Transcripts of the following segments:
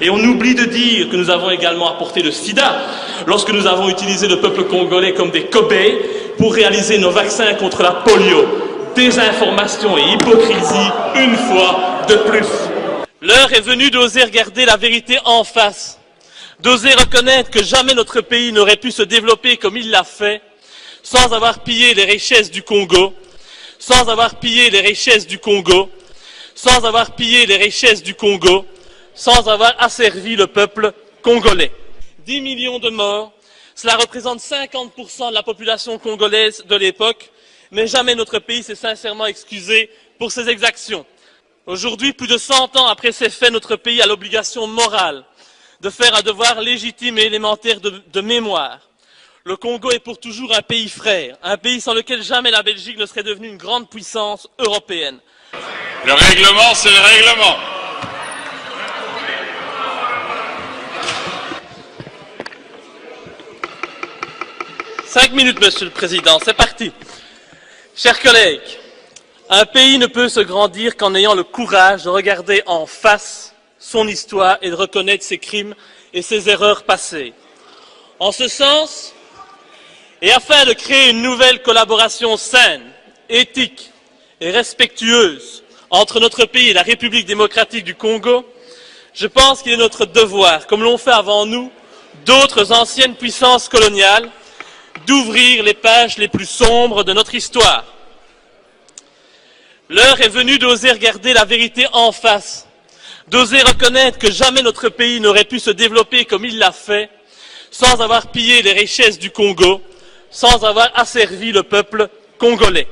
Et on oublie de dire que nous avons également apporté le sida lorsque nous avons utilisé le peuple congolais comme des cobayes pour réaliser nos vaccins contre la polio. Désinformation et hypocrisie une fois de plus. L'heure est venue d'oser regarder la vérité en face, d'oser reconnaître que jamais notre pays n'aurait pu se développer comme il l'a fait sans avoir pillé les richesses du Congo, sans avoir pillé les richesses du Congo, sans avoir pillé les richesses du Congo, sans avoir asservi le peuple congolais. 10 millions de morts, cela représente 50% de la population congolaise de l'époque, mais jamais notre pays s'est sincèrement excusé pour ces exactions. Aujourd'hui, plus de 100 ans après ces faits, notre pays a l'obligation morale de faire un devoir légitime et élémentaire de mémoire. Le Congo est pour toujours un pays frère, un pays sans lequel jamais la Belgique ne serait devenue une grande puissance européenne. Le règlement, c'est le règlement. Cinq minutes, Monsieur le Président, c'est parti. Chers collègues, un pays ne peut se grandir qu'en ayant le courage de regarder en face son histoire et de reconnaître ses crimes et ses erreurs passées. En ce sens, et afin de créer une nouvelle collaboration saine, éthique et respectueuse entre notre pays et la République démocratique du Congo, je pense qu'il est notre devoir, comme l'ont fait avant nous d'autres anciennes puissances coloniales, d'ouvrir les pages les plus sombres de notre histoire. L'heure est venue d'oser regarder la vérité en face, d'oser reconnaître que jamais notre pays n'aurait pu se développer comme il l'a fait, sans avoir pillé les richesses du Congo, sans avoir asservi le peuple congolais.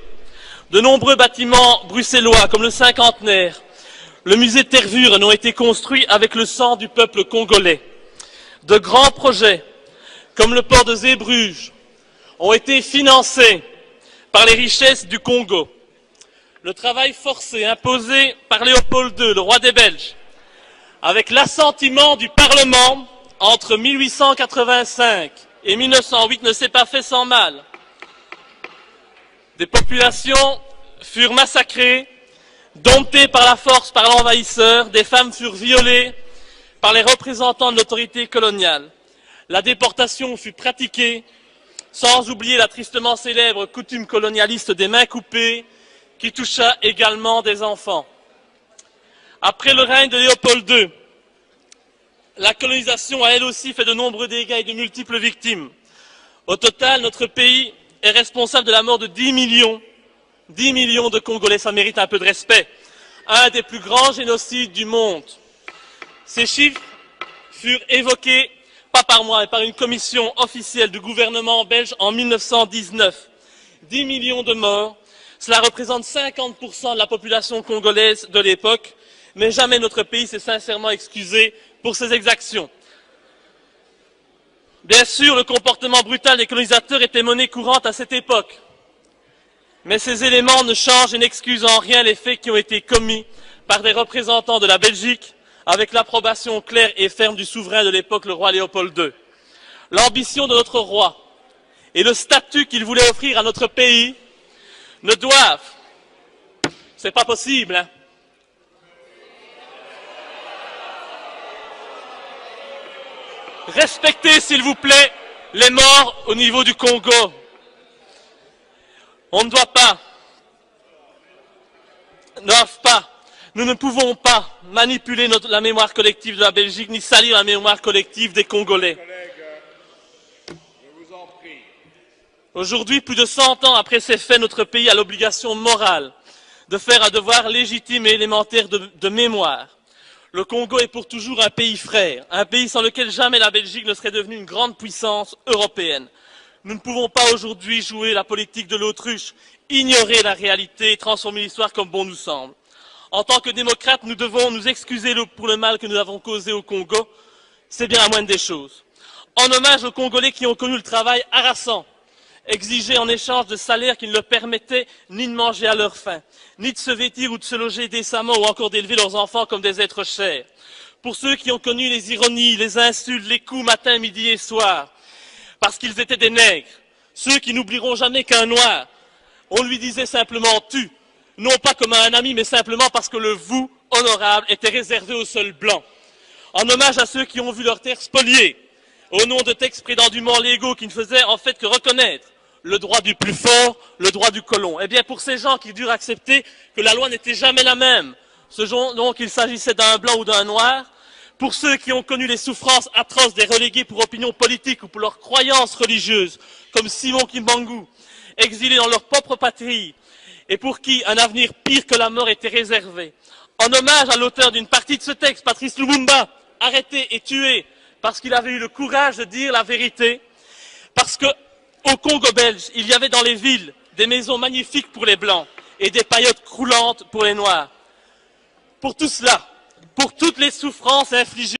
De nombreux bâtiments bruxellois, comme le Cinquantenaire, le musée de Tervuren, ont été construits avec le sang du peuple congolais. De grands projets, comme le port de Zeebrugge, ont été financés par les richesses du Congo. Le travail forcé imposé par Léopold II, le roi des Belges, avec l'assentiment du Parlement entre 1885 et 1908 ne s'est pas fait sans mal. Des populations furent massacrées, domptées par la force par l'envahisseur, des femmes furent violées par les représentants de l'autorité coloniale. La déportation fut pratiquée, sans oublier la tristement célèbre coutume colonialiste des mains coupées, qui toucha également des enfants. Après le règne de Léopold II, la colonisation a elle aussi fait de nombreux dégâts et de multiples victimes. Au total, notre pays est responsable de la mort de 10 millions de Congolais, ça mérite un peu de respect. Un des plus grands génocides du monde. Ces chiffres furent évoqués pas par moi, mais par une commission officielle du gouvernement belge en 1919. 10 millions de morts, cela représente 50% de la population congolaise de l'époque, mais jamais notre pays s'est sincèrement excusé pour ces exactions. Bien sûr, le comportement brutal des colonisateurs était monnaie courante à cette époque, mais ces éléments ne changent et n'excusent en rien les faits qui ont été commis par des représentants de la Belgique, avec l'approbation claire et ferme du souverain de l'époque, le roi Léopold II. L'ambition de notre roi et le statut qu'il voulait offrir à notre pays ne doivent, c'est pas possible, hein, respectez, s'il vous plaît, les morts au niveau du Congo. On ne doit pas, nous ne pouvons pas manipuler la mémoire collective de la Belgique, ni salir la mémoire collective des Congolais. Aujourd'hui, plus de 100 ans après ces faits, notre pays a l'obligation morale de faire un devoir légitime et élémentaire de mémoire. Le Congo est pour toujours un pays frère, un pays sans lequel jamais la Belgique ne serait devenue une grande puissance européenne. Nous ne pouvons pas aujourd'hui jouer la politique de l'autruche, ignorer la réalité et transformer l'histoire comme bon nous semble. En tant que démocrates, nous devons nous excuser pour le mal que nous avons causé au Congo. C'est bien la moindre des choses. En hommage aux Congolais qui ont connu le travail harassant, exigé en échange de salaires qui ne leur permettaient ni de manger à leur faim, ni de se vêtir ou de se loger décemment ou encore d'élever leurs enfants comme des êtres chers. Pour ceux qui ont connu les ironies, les insultes, les coups matin, midi et soir, parce qu'ils étaient des nègres, ceux qui n'oublieront jamais qu'un noir, on lui disait simplement « tu », non pas comme à un ami, mais simplement parce que le « vous » honorable était réservé aux seuls blancs. en hommage à ceux qui ont vu leurs terres spoliées, au nom de textes prétendument légaux qui ne faisaient en fait que reconnaître le droit du plus fort, le droit du colon. Eh bien, pour ces gens qui durent accepter que la loi n'était jamais la même, donc qu'il s'agissait d'un blanc ou d'un noir, pour ceux qui ont connu les souffrances atroces des relégués pour opinion politique ou pour leurs croyances religieuses, comme Simon Kimbangu, exilés dans leur propre patrie, et pour qui un avenir pire que la mort était réservé. En hommage à l'auteur d'une partie de ce texte, Patrice Lumumba, arrêté et tué parce qu'il avait eu le courage de dire la vérité, parce que au Congo belge, il y avait dans les villes des maisons magnifiques pour les Blancs et des paillotes croulantes pour les Noirs. Pour tout cela, pour toutes les souffrances infligées